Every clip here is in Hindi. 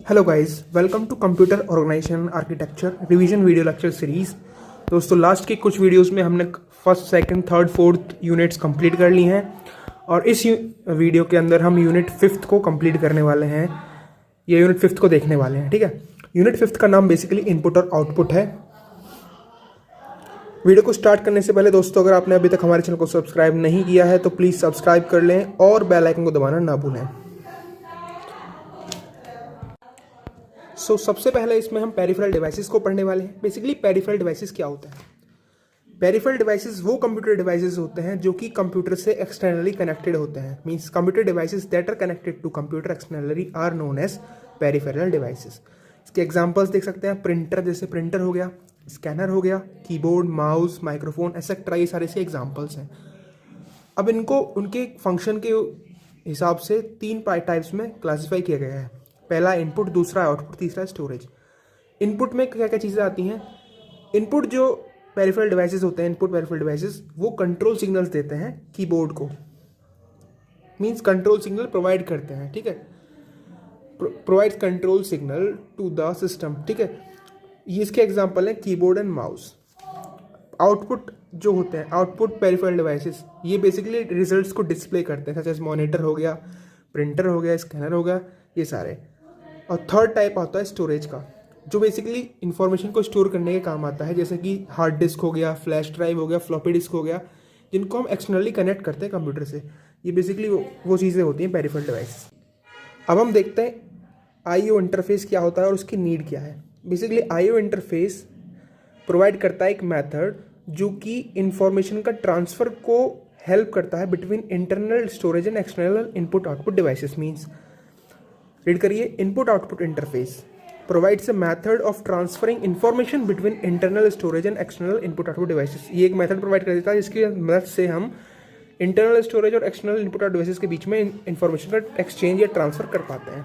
Hello guys, welcome to computer organization architecture revision video lecture series. दोस्तों, लास्ट के कुछ वीडियोस में हमने first, second, third, fourth units complete कर ली हैं और इस वीडियो के अंदर हम यूनिट फिफ्थ को कंप्लीट करने वाले हैं। ये यूनिट फिफ्थ को देखने वाले हैं। ठीक है, यूनिट फिफ्थ का नाम बेसिकली इनपुट और आउटपुट है। वीडियो को स्टार्ट करने से पहले दोस्तों, अगर आपने अभी तक हमारे चैनल को सब्सक्राइब नहीं किया है तो प्लीज़ सब्सक्राइब कर लें और बेल आइकन को दबाना ना भूलें। सबसे पहले इसमें हम पेरिफेरल डिवाइसेस को पढ़ने वाले हैं। बेसिकली पेरिफेरल डिवाइसेस क्या होता है? पेरिफेरल डिवाइसेस वो कंप्यूटर डिवाइसेस होते हैं जो कि कंप्यूटर से एक्सटर्नली कनेक्टेड होते हैं। Means computer devices that are connected to computer externally are known as peripheral devices. इसके एग्जांपल्स देख सकते हैं। प्रिंटर, जैसे प्रिंटर हो गया, स्कैनर हो गया, कीबोर्ड, माउस, माइक्रोफोन, एक्सेट्रा, ये सारे से एग्जाम्पल्स हैं। अब इनको उनके फंक्शन के हिसाब से तीन टाइप्स में क्लासीफाई किया गया है। पहला इनपुट, दूसरा आउटपुट, तीसरा स्टोरेज। इनपुट में क्या क्या चीज़ें आती हैं? इनपुट जो पेरिफेरल डिवाइसेस होते हैं, इनपुट पेरिफेरल डिवाइसेस, वो कंट्रोल सिग्नल्स देते हैं कीबोर्ड को। मींस कंट्रोल सिग्नल प्रोवाइड करते हैं। ठीक है, provides control signal to the system. ठीक है, ये इसके एग्जांपल हैं कीबोर्ड एंड माउस। आउटपुट जो होते हैं, आउटपुट पेरिफेरल डिवाइसेस, ये बेसिकली रिजल्ट्स को डिस्प्ले करते हैं, जैसे मॉनिटर हो गया, प्रिंटर हो गया, स्कैनर हो गया, ये सारे। और थर्ड टाइप आता है स्टोरेज का, जो बेसिकली इंफॉर्मेशन को स्टोर करने के काम आता है, जैसे कि हार्ड डिस्क हो गया, फ्लैश ड्राइव हो गया, फ्लॉपी डिस्क हो गया, जिनको हम एक्सटर्नली कनेक्ट करते हैं कंप्यूटर से। ये बेसिकली वो चीज़ें होती हैं पेरिफेरल डिवाइस। अब हम देखते हैं आईओ इंटरफेस क्या होता है और उसकी नीड क्या है। बेसिकली आईओ इंटरफेस प्रोवाइड करता है एक मेथड जो कि इंफॉर्मेशन का ट्रांसफ़र को हेल्प करता है between internal storage and external input output devices. Means read करिए, input output interface provides a method of transferring information between internal storage and external input output devices. ये एक मेथड प्रोवाइड कर देता है जिसकी मदद से हम इंटरनल स्टोरेज और एक्सटर्नल इनपुट आउट डिवाइसेस के बीच में इंफॉर्मेशन का एक्सचेंज या ट्रांसफर कर पाते हैं।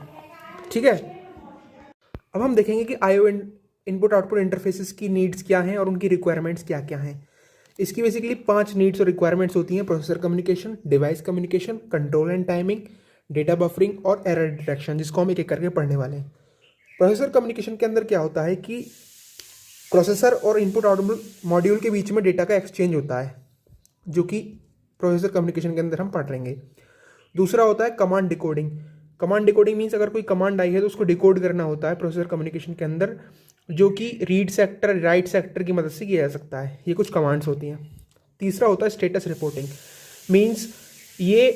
ठीक है, अब हम देखेंगे कि आईओ इनपुट आउटपुट इंटरफेसेस की नीड्स क्या हैं और उनकी रिक्वायरमेंट्स क्या क्या हैं। इसकी बेसिकली 5 नीड्स और रिक्वायरमेंट्स होती हैं: processor communication, device communication, control and timing, data buffering और एरर डिटेक्शन, जिसको हम एक एक करके पढ़ने वाले हैं। प्रोसेसर कम्युनिकेशन के अंदर क्या होता है कि प्रोसेसर और इनपुट आउटपुट मॉड्यूल के बीच में डेटा का एक्सचेंज होता है, जो कि प्रोसेसर कम्युनिकेशन के अंदर हम पढ़ लेंगे। दूसरा होता है command decoding. Command decoding means अगर कोई कमांड आई है तो उसको डिकोड करना होता है प्रोसेसर कम्युनिकेशन के अंदर, जो कि रीड सेक्टर, राइट सेक्टर की मदद से किया जा सकता है। ये कुछ कमांड्स होती हैं। तीसरा होता है स्टेटस रिपोर्टिंग। मीन्स ये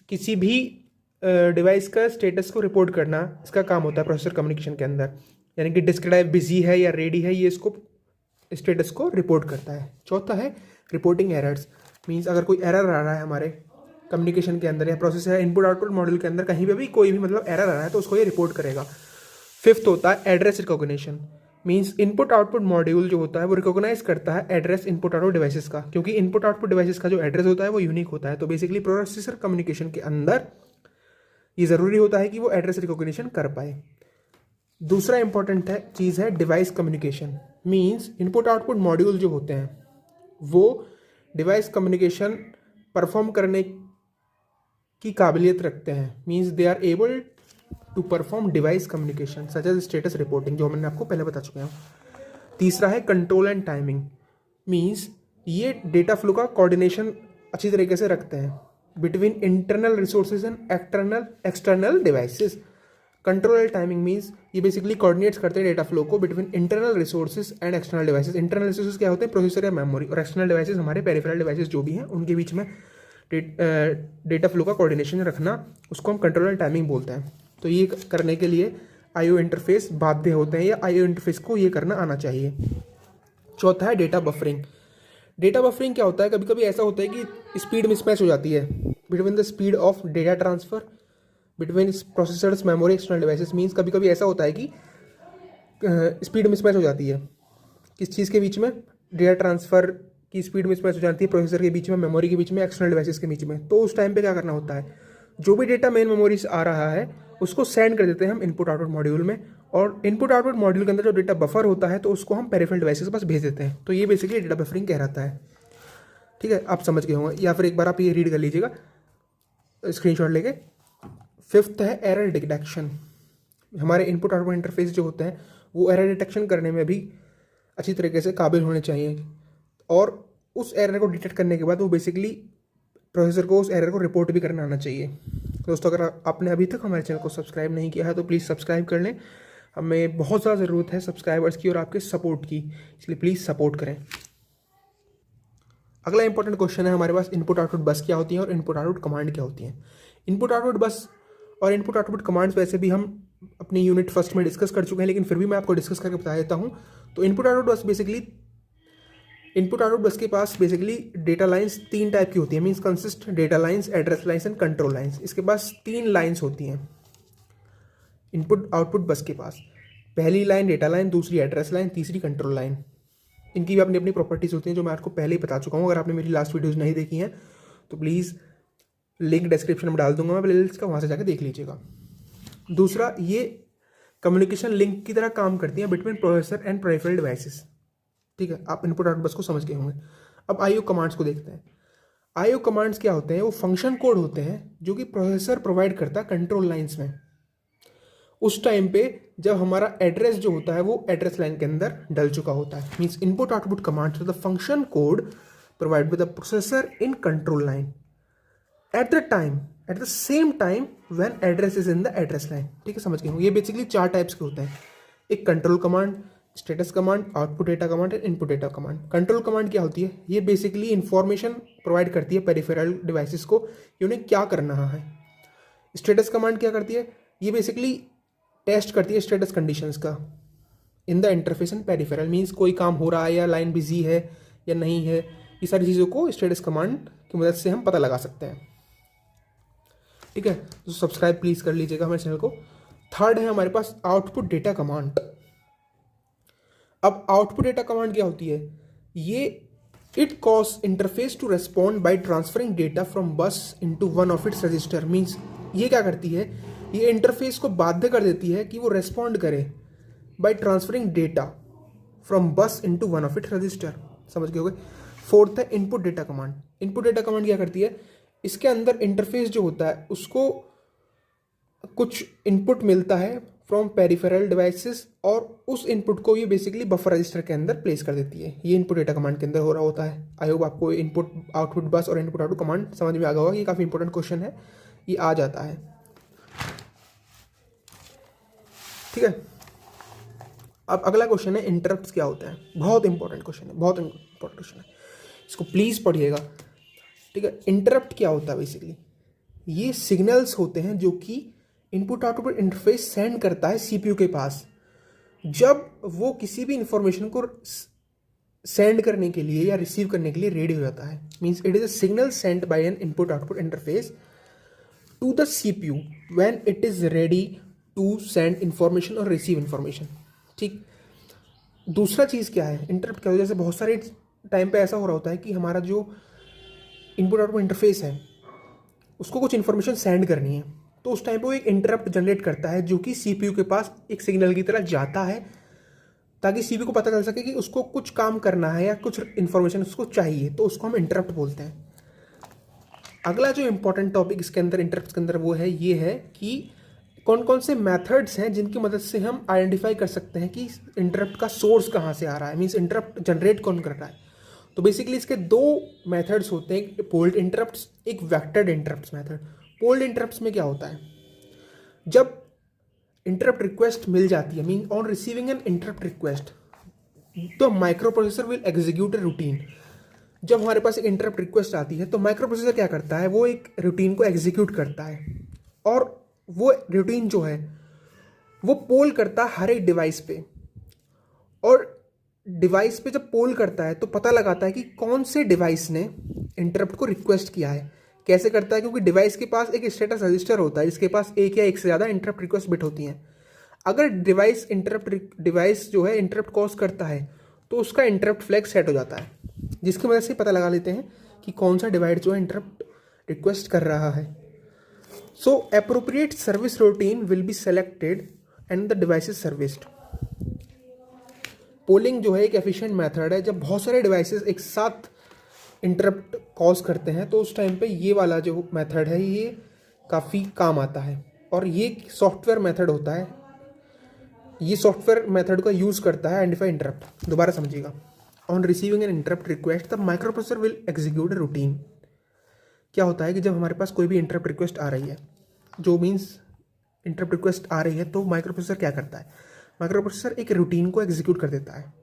किसी भी डिवाइस का स्टेटस को रिपोर्ट करना, इसका काम होता है प्रोसेसर कम्युनिकेशन के अंदर। यानी कि डिस्क ड्राइव बिजी है या रेडी है, ये इसको स्टेटस को रिपोर्ट करता है। चौथा है रिपोर्टिंग एरर्स। मीन्स अगर कोई एरर आ रहा है हमारे कम्युनिकेशन के अंदर या प्रोसेसर इनपुट आउटपुट मॉड्यूल के अंदर, कहीं पे भी कोई भी मतलब एरर आ रहा है तो उसको ये रिपोर्ट करेगा। फिफ्थ होता है address recognition. Means input output module जो होता है वो रिकॉग्नाइज करता है एड्रेस इनपुट आउटपुट डिवाइसेस का, क्योंकि इनपुट आउटपुट डिवाइसेस का जो एड्रेस होता है वो यूनिक होता है। तो बेसिकली प्रोसेसर कम्युनिकेशन के अंदर ये ज़रूरी होता है कि वो एड्रेस रिकॉग्निशन कर पाए। दूसरा इंपॉर्टेंट चीज़ है device communication. Means input output module जो होते हैं वो डिवाइस कम्युनिकेशन परफॉर्म करने की काबिलियत रखते हैं। Means they are able to perform device communication such as status reporting, जो मैंने आपको पहले बता चुके हैं। तीसरा है कंट्रोल एंड टाइमिंग। मीन्स ये डेटा फ्लो का कोऑर्डिनेशन अच्छी तरीके से रखते हैं between internal resources and external devices. Control and timing means ये बेसिकली कोऑर्डिनेट्स करते हैं डेटा फ्लो को between internal resources and external devices. Internal resources क्या होते हैं? प्रोसेसर या मेमोरी। और एक्सटर्नल डिवाइसेस हमारे पेरिफेरल डिवाइसेस जो भी हैं उनके बीच में डेटा फ्लो का कोऑर्डिनेशन रखना, उसको हम कंट्रोल एंड टाइमिंग बोलते हैं। तो ये करने के लिए आईओ इंटरफेस बाध्य होते हैं या आईओ इंटरफेस को ये करना आना चाहिए। चौथा है डेटा बफरिंग। डेटा बफरिंग क्या होता है? कभी कभी ऐसा होता है कि स्पीड मिसमैच हो जाती है between the speed of data transfer between processors, memory, external devices. Means कभी कभी ऐसा होता है कि स्पीड मिसमैच हो जाती है किस चीज़ के बीच में? डेटा ट्रांसफ़र की स्पीड मिसमैच हो जाती है प्रोसेसर के बीच में, मेमोरी के बीच में, एक्सटर्नल डिवाइसेस के बीच में। तो उस टाइम पे क्या करना होता है? जो भी डेटा मेन मेमोरी से आ रहा है उसको सेंड कर देते हैं हम इनपुट आउटपुट मॉड्यूल में, और इनपुट आउटपुट मॉड्यूल के अंदर जो डेटा बफर होता है तो उसको हम पेरिफेरल डिवाइसेस के पास भेज देते हैं। तो ये बेसिकली डेटा बफरिंग कहलाता है। ठीक है, आप समझ गए होंगे, या फिर एक बार आप ये रीड कर लीजिएगा स्क्रीनशॉट लेके। फिफ्थ है एरर डिटेक्शन। हमारे इनपुट आउटपुट इंटरफेस जो होते हैं वो एरर डिटेक्शन करने में भी अच्छी तरीके से काबिल होने चाहिए, और उस एरर को डिटेक्ट करने के बाद वो बेसिकली प्रोसेसर को उस एरर को रिपोर्ट भी करना आना चाहिए। दोस्तों, अगर आपने अभी तक हमारे चैनल को सब्सक्राइब नहीं किया है तो प्लीज़ सब्सक्राइब कर लें। हमें बहुत ज़्यादा ज़रूरत है सब्सक्राइबर्स की और आपके सपोर्ट की, इसलिए प्लीज़ सपोर्ट करें। अगला इंपॉर्टेंट क्वेश्चन है हमारे पास, इनपुट आउटपुट बस क्या होती है और इनपुट आउटपुट कमांड क्या होती है। इनपुट आउटपुट बस और इनपुट आउटपुट कमांड्स वैसे भी हम अपनी यूनिट फर्स्ट में डिस्कस कर चुके हैं, लेकिन फिर भी मैं आपको डिस्कस करके बता देता हूँ। तो इनपुट आउटपुट बस के पास बेसिकली डेटा लाइंस 3 टाइप की होती है, means consist data lines, address lines and contour lines. इसके पास 3 लाइंस होती हैं इनपुट आउटपुट बस के पास। पहली लाइन डेटा लाइन, दूसरी एड्रेस लाइन, तीसरी कंट्रोल लाइन। इनकी भी अपनी अपनी प्रॉपर्टीज़ होती हैं जो मैं आपको पहले ही बता चुका हूँ। अगर आपने मेरी लास्ट वीडियोज़ नहीं देखी हैं तो प्लीज़ लिंक डिस्क्रिप्शन में डाल दूंगा मैं प्लेलिस्ट का, वहाँ से जाकर देख लीजिएगा। दूसरा, ये कम्युनिकेशन लिंक की तरह काम करती हैं between processor and peripheral devices. ठीक है, आप इनपुट आउटपुट बस को समझ गए होंगे। अब आईओ कमांड्स को देखते हैं। आईओ कमांड्स क्या होते हैं? वो फंक्शन कोड होते हैं जो कि प्रोसेसर प्रोवाइड करता है कंट्रोल लाइंस में उस टाइम पे जब हमारा एड्रेस जो होता है वो एड्रेस लाइन के अंदर डल चुका होता है। Means input output commands the function code provide with the processor in control line at the same time when address is in the address line. ठीक है, समझ गए होंगे। ये बेसिकली 4 टाइप्स के होते हैं, एक control command, status command, output data command and input data command. Control command क्या होती है? ये बेसिकली इंफॉर्मेशन प्रोवाइड करती है पेरिफेरल डिवाइसेस को कि उन्हें क्या करना है। स्टेटस कमांड क्या करती है? ये बेसिकली टेस्ट करती है स्टेटस कंडीशंस का in the interface and peripheral. Means कोई काम हो रहा है या लाइन बिजी है या नहीं है, ये सारी चीज़ों को स्टेटस कमांड की मदद से हम पता लगा सकते हैं। ठीक है, तो सब्सक्राइब प्लीज़ कर लीजिएगा हमारे चैनल को। थर्ड है हमारे पास आउटपुट डेटा कमांड। अब आउटपुट डेटा कमांड क्या होती है? ये it cause interface to respond by transferring data from bus into one of its register. Means ये क्या करती है? ये इंटरफेस को बाध्य कर देती है कि वो रेस्पॉन्ड करे bye transferring data from bus into one of its register. समझ गए होंगे। फोर्थ है input data command. Input data command क्या करती है? इसके अंदर इंटरफेस जो होता है उसको कुछ इनपुट मिलता है फ्रॉम पेरिफेरल डिवाइसेस और उस इनपुट को ये बेसिकली बफर रजिस्टर के अंदर प्लेस कर देती है। ये इनपुट डेटा कमांड के अंदर हो रहा होता है। आई होप आपको इनपुट आउटपुट बस और इनपुट आउटपुट कमांड समझ में आ गया होगा। ये काफ़ी इंपॉर्टेंट क्वेश्चन है, ये आ जाता है। ठीक है, अब अगला क्वेश्चन है इंटरप्ट्स क्या होता है। बहुत इंपॉर्टेंट क्वेश्चन है, बहुत इंपॉर्टेंट क्वेश्चन है, इसको प्लीज़ पढ़िएगा। ठीक है, इंटरप्ट क्या होता है? बेसिकली ये सिग्नल्स होते हैं जो कि इनपुट आउटपुट इंटरफेस सेंड करता है सीपीयू के पास जब वो किसी भी इंफॉर्मेशन को सेंड करने के लिए या रिसीव करने के लिए रेडी हो जाता है। Means it is a signal sent by an input output interface to the CPU when it is ready to send information और रिसीव इंफॉर्मेशन। ठीक, दूसरा चीज़ क्या है? इंटरप्ट क्या होता है? जैसे बहुत सारे टाइम पे ऐसा हो रहा होता है कि हमारा जो इनपुट आउटपुट इंटरफेस है उसको कुछ इन्फॉर्मेशन सेंड करनी है, तो उस टाइम पे वो एक इंटरप्ट जनरेट करता है जो कि सीपीयू के पास एक सिग्नल की तरह जाता है ताकि सीपीयू को पता चल सके कि उसको कुछ काम करना है या कुछ इन्फॉर्मेशन उसको चाहिए, तो उसको हम इंटरप्ट बोलते हैं। अगला जो इंपॉर्टेंट टॉपिक इसके अंदर इंटरप्ट के अंदर वो है, ये है कि कौन कौन से मेथड्स हैं जिनकी मदद से हम आइडेंटिफाई कर सकते हैं कि इंटरप्ट का सोर्स कहाँ से आ रहा है, मीन्स इंटरप्ट जनरेट कौन कर रहा है। तो बेसिकली इसके 2 मेथड्स होते हैं, एक पोल्ड इंटरप्ट्स, एक vectored interrupts method. Polled interrupts में क्या होता है? जब इंटरप्ट रिक्वेस्ट मिल जाती है, mean on receiving an interrupt request तो microprocessor will execute a routine. जब हमारे पास एक इंटरप्ट रिक्वेस्ट आती है तो माइक्रो प्रोसेसर क्या करता है? वो एक रूटीन को एग्जीक्यूट करता है और वो रूटीन जो है वो पोल करता है हर एक डिवाइस पे, और डिवाइस पे जब पोल करता है तो पता लगाता है कि कौन से डिवाइस ने इंटरप्ट को रिक्वेस्ट किया है। कैसे करता है? क्योंकि डिवाइस के पास एक स्टेटस रजिस्टर होता है जिसके पास एक या एक से ज़्यादा इंटरप्ट रिक्वेस्ट बिट होती हैं। अगर डिवाइस जो है इंटरप्ट कॉज करता है तो उसका इंटरप्ट फ्लैग सेट हो जाता है, जिसकी वजह से पता लगा लेते हैं कि कौन सा डिवाइस जो है इंटरप्ट रिक्वेस्ट कर रहा है। So appropriate service routine will be selected and the device is serviced. Polling जो है एक एफिशिएंट मेथड है। जब बहुत सारे डिवाइसेस एक साथ इंटरप्ट कॉज करते हैं तो उस टाइम पे ये वाला जो मेथड है ये काफ़ी काम आता है, और ये सॉफ्टवेयर मेथड होता है ये सॉफ्टवेयर मेथड का यूज़ करता है आइडेंटिफाई इंटरप्ट। दोबारा समझिएगा, on receiving an interrupt request the micro processor will execute a routine. क्या होता है कि जब हमारे पास कोई भी इंटरप्ट रिक्वेस्ट आ रही है, जो मीन्स इंटरप्ट रिक्वेस्ट आ रही है, तो माइक्रो प्रोसेसर क्या करता है, माइक्रो प्रोसेसर एक रूटीन को एग्जीक्यूट कर देता है।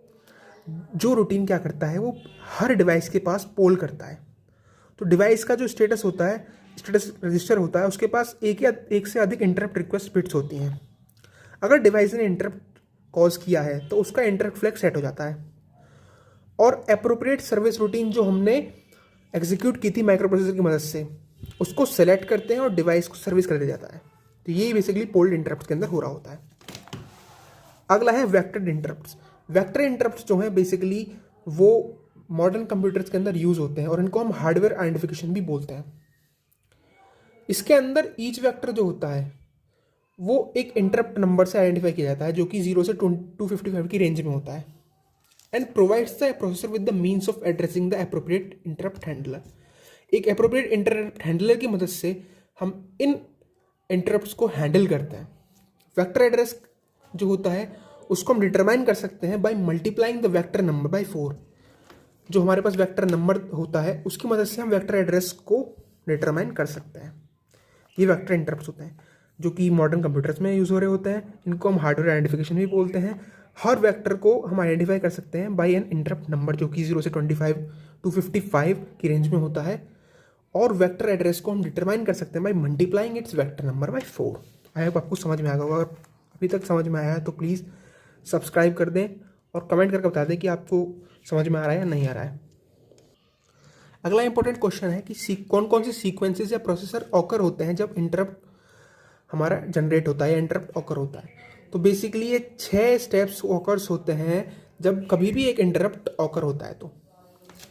जो रूटीन क्या करता है, वो हर डिवाइस के पास पोल करता है। तो डिवाइस का जो स्टेटस होता है, स्टेटस रजिस्टर होता है, उसके पास एक या एक से अधिक इंटरप्ट रिक्वेस्ट बिट्स होती हैं। अगर डिवाइस ने इंटरप्ट कॉज किया है तो उसका इंटरप्ट फ्लैग सेट हो जाता है और अप्रोप्रिएट सर्विस रूटीन जो हमने एग्जीक्यूट की थी माइक्रो प्रोसेसर की मदद से, उसको सेलेक्ट करते हैं और डिवाइस को सर्विस कर दिया जाता है। तो ये बेसिकली पोल्ड इंटरप्ट के अंदर हो रहा होता है। अगला है वेक्टर्ड इंटरप्ट्स। वेक्टर इंटरप्ट्स जो है बेसिकली वो मॉडर्न कंप्यूटर्स के अंदर यूज होते हैं और इनको हम हार्डवेयर आइडेंटिफिकेशन भी बोलते हैं। इसके अंदर ईच वेक्टर जो होता है वो एक इंटरप्ट नंबर से आइडेंटिफाई किया जाता है, जो कि 0 से 255 की रेंज में होता है, and provides the processor with the means of addressing the appropriate interrupt handler. एक एप्रोप्रिएट इंटरप्ट हैंडलर की मदद से हम इन इंटरप्ट्स को हैंडल करते हैं। वेक्टर एड्रेस जो होता है उसको हम डिटरमाइन कर सकते हैं by multiplying the vector number by 4। जो हमारे पास वेक्टर नंबर होता है उसकी मदद से हम वेक्टर एड्रेस को डिटरमाइन कर सकते हैं। ये वेक्टर इंटरप्ट्स होते हैं जो कि मॉडर्न कंप्यूटर्स में यूज़ हो रहे होते हैं। इनको हम हार्डवेयर आइडेंटिफिकेशन भी बोलते हैं। हर वेक्टर को हम आइडेंटिफाई कर सकते हैं बाय एन इंटरप्ट नंबर जो कि 0 से 255 की रेंज में होता है, और वेक्टर एड्रेस को हम डिटरमाइन कर सकते हैं by multiplying it's vector number by 4। I hope आपको समझ में आ गया होगा। अगर अभी तक समझ में आया है तो प्लीज़ सब्सक्राइब कर दें और कमेंट करके बता दें कि आपको समझ में आ रहा है या नहीं आ रहा है। अगला इंपॉर्टेंट क्वेश्चन है कि कौन कौन से सीक्वेंसेस या प्रोसेसर ऑकर होते हैं जब इंटरप्ट हमारा जनरेट होता है या इंटरप्ट ऑकर होता है। तो बेसिकली ये 6 स्टेप्स ऑकर्स होते हैं जब कभी भी एक इंटरप्ट ऑकर होता है। तो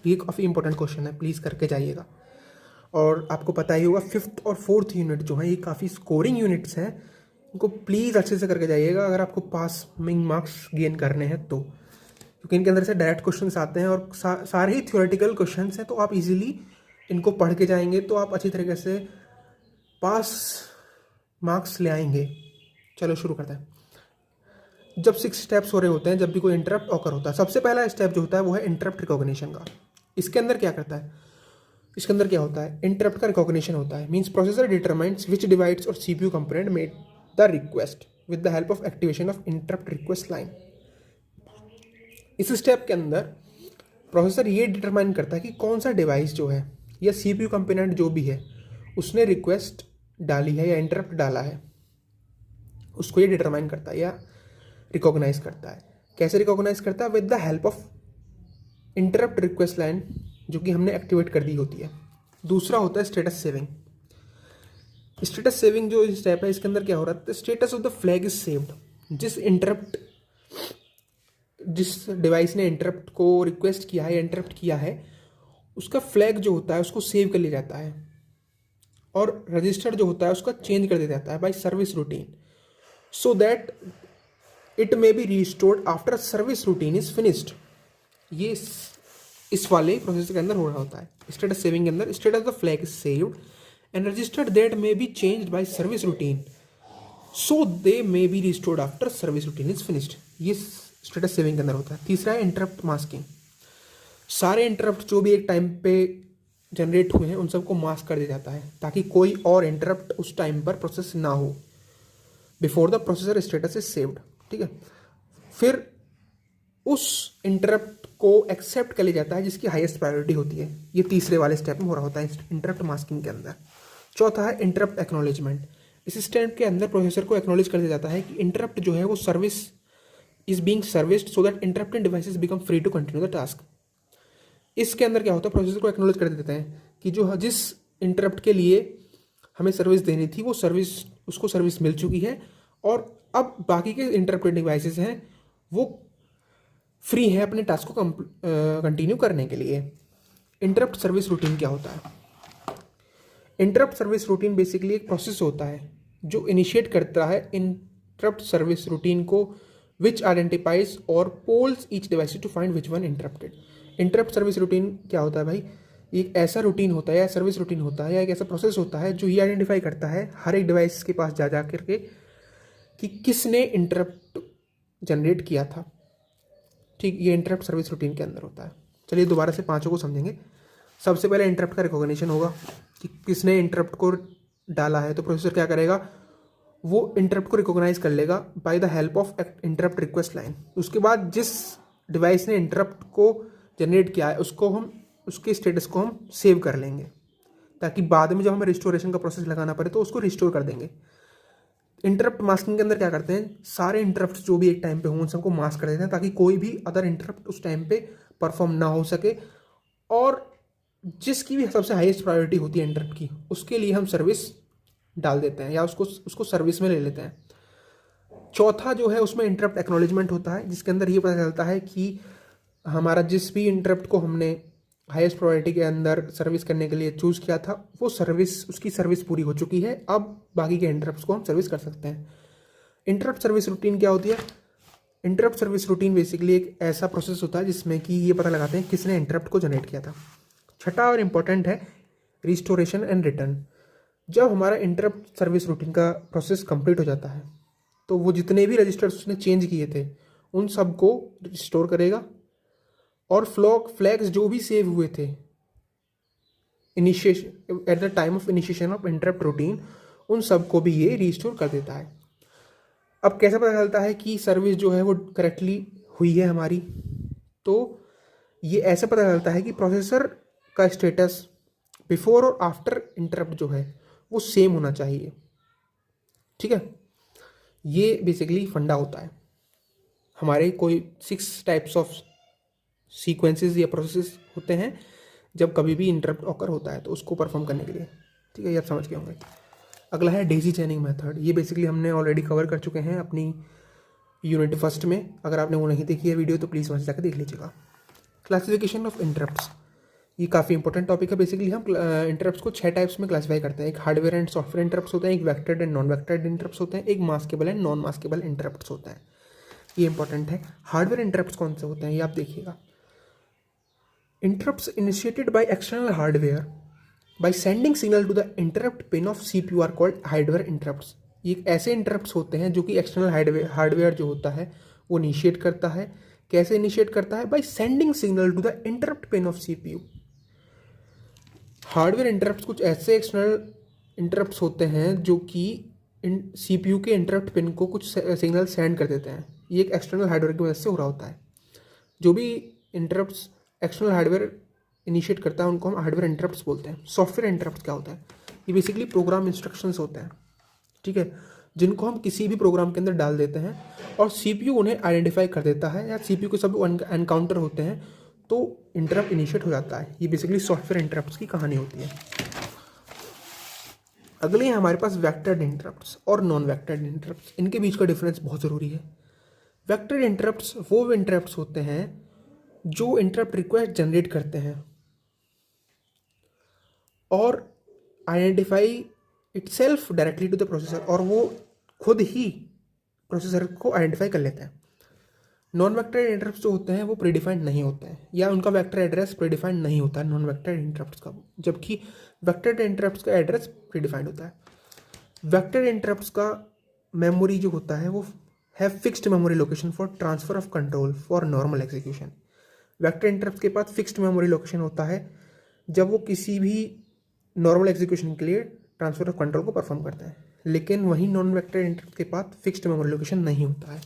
ये काफ़ी इंपॉर्टेंट क्वेश्चन है, प्लीज़ करके जाइएगा। और आपको पता ही होगा 5th और 4th यूनिट जो है ये काफ़ी स्कोरिंग यूनिट्स हैं, इनको प्लीज़ अच्छे से करके जाइएगा अगर आपको पासिंग मार्क्स गेन करने हैं तो, क्योंकि इनके अंदर से डायरेक्ट क्वेश्चंस आते हैं और सारे ही थ्योरेटिकल क्वेश्चंस हैं। तो आप इजीली इनको पढ़ के जाएंगे तो आप अच्छी तरीके से पास मार्क्स ले आएंगे। चलो शुरू करते हैं। जब 6 स्टेप्स हो रहे होते हैं जब भी कोई इंटरप्ट ऑकर होता है, सबसे पहला स्टेप जो होता है वो है इंटरप्ट रिकॉग्निशन का। इसके अंदर क्या करता है, इसके अंदर क्या होता है, इंटरप्ट का रिकॉग्निशन होता है। Means processor determines which device और CPU component made the request with the help of activation of interrupt request line. इस स्टेप के अंदर प्रोसेसर ये डिटरमाइन करता है कि कौन सा डिवाइस जो है या सीपीयू कंपोनेंट जो भी है उसने रिक्वेस्ट डाली है या इंटरप्ट डाला है, उसको ये डिटरमाइन करता है या रिकॉग्नाइज करता है। कैसे रिकॉग्नाइज करता है, with the help of interrupt request line जो कि हमने एक्टिवेट कर दी होती है। दूसरा होता है स्टेटस सेविंग। स्टेटस सेविंग जो स्टेप है इसके अंदर क्या हो रहा है, status of the flag is saved. जिस डिवाइस ने इंटरप्ट को रिक्वेस्ट किया है या इंटरप्ट किया है उसका फ्लैग जो होता है उसको सेव कर लिया जाता है और रजिस्टर जो होता है उसका चेंज कर दिया जाता है bye service routine, so that it may be restored after service routine is finished. ये इस वाले प्रोसेस के अंदर हो रहा होता है। स्टेटस सेविंग के अंदर status of the flag is saved and registered that may be changed by service routine, so they may be restored after service routine is finished. ये स्टेटस सेविंग के अंदर होता है। तीसरा है इंटरप्ट मास्किंग। सारे इंटरप्ट जो भी एक टाइम पे जनरेट हुए हैं उन सबको मास्क कर दिया जाता है ताकि कोई और इंटरप्ट उस टाइम पर प्रोसेस ना हो before the processor status is saved. ठीक है, फिर उस इंटरप्ट को एक्सेप्ट कर लिया जाता है जिसकी हाईएस्ट प्रायोरिटी होती है। ये तीसरे वाले स्टेप में हो रहा होता है इंटरप्ट मास्किंग के अंदर। चौथा है इंटरप्ट एक्नॉलेजमेंट। इस स्टेप के अंदर प्रोसेसर को एक्नॉलेज कर दिया जाता है कि इंटरप्ट जो है वो service is being serviced so that interrupted devices become free to continue the task. इसके अंदर क्या होता है, प्रोसेसर को एक्नॉलेज कर देते हैं कि जो जिस इंटरप्ट के लिए हमें सर्विस देनी थी वो सर्विस उसको सर्विस मिल चुकी है और अब बाकी के इंटरप्टेड डिवाइसेस हैं वो फ्री है अपने टास्क को कंटिन्यू करने के लिए। इंटरप्ट सर्विस रूटीन क्या होता है, इंटरप्ट सर्विस रूटीन बेसिकली एक प्रोसेस होता है जो इनिशिएट करता है इंटरप्ट सर्विस रूटीन को विच आइडेंटिफाइज और polls each device to find which one interrupted. Interrupt service routine क्या होता है भाई, एक ऐसा रूटीन होता है या सर्विस रूटीन होता है या एक ऐसा प्रोसेस होता है जो ये आइडेंटिफाई करता है हर एक डिवाइस के पास जा करके कि किसने इंटरप्ट जनरेट किया था। ठीक, ये इंटरप्ट सर्विस रूटीन के अंदर होता है। चलिए दोबारा से पांचों को समझेंगे। सबसे पहले इंटरप्ट का रिकॉग्निशन होगा कि किसने इंटरप्ट को डाला है, तो प्रोसेसर क्या करेगा, वो इंटरप्ट को रिकॉग्नाइज कर लेगा by the help of interrupt request line. उसके बाद जिस डिवाइस ने इंटरप्ट को जनरेट किया है उसको हम उसके स्टेटस को हम सेव कर लेंगे, ताकि बाद में जब हमें रिस्टोरेशन का प्रोसेस लगाना पड़े तो उसको रिस्टोर कर देंगे। इंटरप्ट मास्किंग के अंदर क्या करते हैं, सारे इंटरप्ट जो भी एक टाइम पे हों उन सबको मास्क कर देते हैं, ताकि कोई भी अदर इंटरप्ट उस टाइम पे परफॉर्म ना हो सके, और जिसकी भी सबसे हाईएस्ट प्रायोरिटी होती है इंटरप्ट की, उसके लिए हम सर्विस डाल देते हैं या उसको सर्विस में ले लेते हैं। चौथा जो है उसमें इंटरप्ट एक्नॉलेजमेंट होता है, जिसके अंदर ये पता चलता है कि हमारा जिस भी इंटरप्ट को हमने हाईएस्ट प्रायोरिटी के अंदर सर्विस करने के लिए चूज़ किया था वो उसकी सर्विस पूरी हो चुकी है, अब बाकी के इंटरप्ट्स को हम सर्विस कर सकते हैं। इंटरप्ट सर्विस रूटीन क्या होती है? इंटरप्ट सर्विस रूटीन बेसिकली एक ऐसा प्रोसेस होता है जिसमें कि ये पता लगाते हैं किसने इंटरप्ट को जनरेट किया था। छठा और इम्पोर्टेंट है रिस्टोरेशन एंड रिटर्न। जब हमारा इंटरप्ट सर्विस रूटीन का प्रोसेस कंप्लीट हो जाता है तो वो जितने भी रजिस्टर्स उसने चेंज किए थे उन सब को रिस्टोर करेगा, और फ्लैग्स जो भी सेव हुए थे initiation at the time of initiation of interrupt routine, उन सब को भी ये रिस्टोर कर देता है। अब कैसे पता चलता है कि सर्विस जो है वो करेक्टली हुई है हमारी? तो ये ऐसे पता चलता है कि प्रोसेसर का स्टेटस बिफोर और आफ्टर इंटरप्ट जो है वो सेम होना चाहिए। ठीक है, ये बेसिकली फंडा होता है। हमारे कोई 6 टाइप्स ऑफ सीक्वेंसेस या प्रोसेसेस होते हैं जब कभी भी इंटरप्ट ऑकर होता है तो उसको परफॉर्म करने के लिए। ठीक है, ये आप समझ गए होंगे। अगला है डेजी चेनिंग मेथड। ये बेसिकली हमने ऑलरेडी कवर कर चुके हैं अपनी यूनिट फर्स्ट में। अगर आपने वो नहीं देखी है वीडियो तो प्लीज़ वहाँ से जाकर देख लीजिएगा। क्लासिफिकेशन ऑफ इंटरप्ट्स, ये काफ़ी इंपॉर्टेंट टॉपिक है। बेसिकली हम इंटरप्ट्स को 6 टाइप्स में क्लासीफाई करते हैं। एक हार्डवेयर एंड सॉफ्टवेयर इंटरप्ट्स होते हैं, एक vectored and non vectored interrupts होते हैं, एक maskable and non maskable interrupts होता है। ये इंपॉर्टेंट है। हार्डवेयर इंटरप्ट्स कौन से होते हैं ये आप देखिएगा। Interrupts initiated by external hardware by sending signal to the interrupt pin of CPU are called hardware interrupts। ये ऐसे इंटरप्ट्स होते हैं जो कि एक्सटर्नल हार्डवेयर जो होता है वो इनिशिएट करता है। कैसे इनिशिएट करता है? By sending signal to the interrupt pin of CPU। Hardware interrupts कुछ ऐसे एक्सटर्नल इंटरप्ट्स होते हैं जो कि CPU के इंटरप्ट पिन को कुछ सिग्नल सेंड कर देते हैं। ये एक एक्सटर्नल हार्डवेयर की वजह से हो रहा होता है। जो भी इंटरप्ट्स एक्सटर्नल हार्डवेयर इनिशिएट करता है उनको हम हार्डवेयर इंटरप्ट्स बोलते हैं। सॉफ्टवेयर इंटरप्ट क्या होता है? ये बेसिकली प्रोग्राम इंस्ट्रक्शंस होते हैं, ठीक है, जिनको हम किसी भी प्रोग्राम के अंदर डाल देते हैं और CPU उन्हें आइडेंटिफाई कर देता है, या CPU के सब एनकाउंटर होते हैं तो इंटरप्ट इनिशिएट हो जाता है। ये बेसिकली सॉफ्टवेयर इंटरप्ट्स की कहानी होती है। अगले हैं हमारे पास वेक्टर्ड इंटरप्ट्स और नॉन वेक्टर्ड इंटरप्ट्स। इनके बीच का डिफरेंस बहुत ज़रूरी है। वेक्टर्ड इंटरप्ट्स वो इंटरप्ट्स होते हैं जो इंटरप्ट रिक्वेस्ट जनरेट करते हैं और identify itself directly to the processor, और वो खुद ही प्रोसेसर को आइडेंटिफाई कर लेते हैं। नॉन वेक्टर इंटरप्ट्स जो होते हैं वो प्रीडिफाइंड नहीं होते हैं, या उनका वेक्टर एड्रेस प्रीडिफाइंड नहीं होता है नॉन वेक्टर इंटरप्ट्स का, जबकि वेक्टर इंटरप्ट्स का एड्रेस प्रीडिफाइंड होता है। वेक्टर इंटरप्ट्स का मेमोरी जो होता है वो है fixed memory location for transfer of control for normal execution. Vector interrupt के पास फिक्स्ड मेमोरी लोकेशन होता है जब वो किसी भी नॉर्मल एग्जीक्यूशन के लिए ट्रांसफर ऑफ कंट्रोल को परफॉर्म करता है, लेकिन वहीं नॉन वेक्टर इंटरप्ट के पास फिक्स्ड मेमोरी लोकेशन नहीं होता है।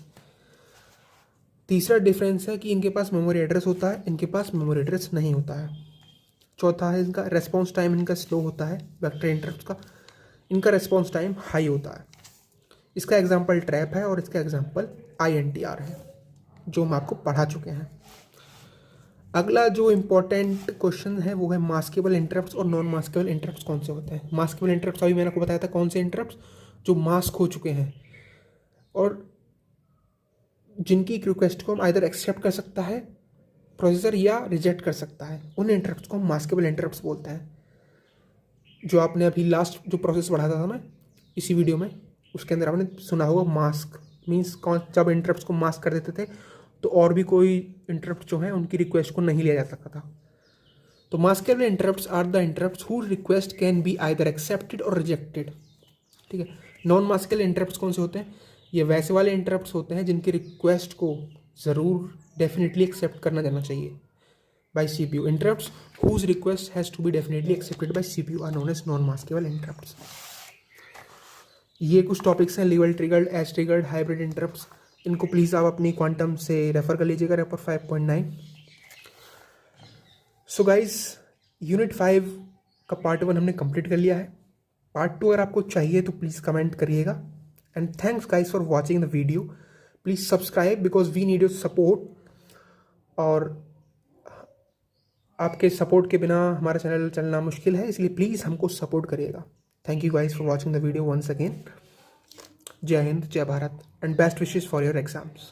तीसरा डिफरेंस है कि इनके पास मेमोरी एड्रेस होता है, इनके पास मेमोरी एड्रेस नहीं होता है। चौथा है इनका रेस्पॉन्स टाइम इनका स्लो होता है वेक्टर इंटरप्ट का, इनका रेस्पॉन्स टाइम हाई होता है। इसका एग्जाम्पल ट्रैप है और इसका एग्जाम्पल INTR है जो हम आपको पढ़ा चुके हैं। अगला जो इम्पोर्टेंट क्वेश्चन है वो है मास्केबल इंटरप्ट्स और नॉन मास्केबल इंटरप्ट्स कौन से होते हैं। मास्केबल इंटरप्ट्स अभी मैंने आपको बताया था कौन से इंटरप्ट्स जो मास्क हो चुके हैं और जिनकी रिक्वेस्ट को हम आइदर एक्सेप्ट कर सकता है प्रोसेसर या रिजेक्ट कर सकता है, उन इंटरप्ट्स को हम मास्केबल इंटरप्ट्स बोलते हैं। जो आपने अभी लास्ट जो प्रोसेस पढ़ा था मैं इसी वीडियो में, उसके अंदर आपने सुना होगा मास्क मीन्स कौन, जब इंटरप्ट्स को मास्क कर देते थे तो और भी कोई इंटरप्ट जो है उनकी रिक्वेस्ट को नहीं लिया जा सकता था। तो maskable interrupts are the interrupts who request can be either accepted और रिजेक्टेड। ठीक है। नॉन मास्केबल इंटरप्ट्स कौन से होते हैं? ये वैसे वाले इंटरप्ट्स होते हैं जिनकी रिक्वेस्ट को ज़रूर डेफिनेटली एक्सेप्ट करना देना चाहिए by CPU. Interrupts whose request has to be definitely accepted by CPU are known as non-maskable interrupts. ये कुछ टॉपिक्स हैं, level triggered, edge triggered, hybrid interrupts. इनको प्लीज़ आप अपनी क्वांटम से रेफर कर लीजिएगा, रेपर 5.9. सो गाइज, यूनिट 5 का पार्ट 1 हमने कंप्लीट कर लिया है. पार्ट 2 अगर आपको चाहिए तो प्लीज़ कमेंट करिएगा. And thanks guys for watching the video. Please subscribe because we need your support. और आपके सपोर्ट के बिना हमारा चैनल चलना मुश्किल है, इसलिए प्लीज़ हमको सपोर्ट करिएगा. Thank you guys for watching the video once again. जय हिंद, जय Bharat, and best wishes for your exams.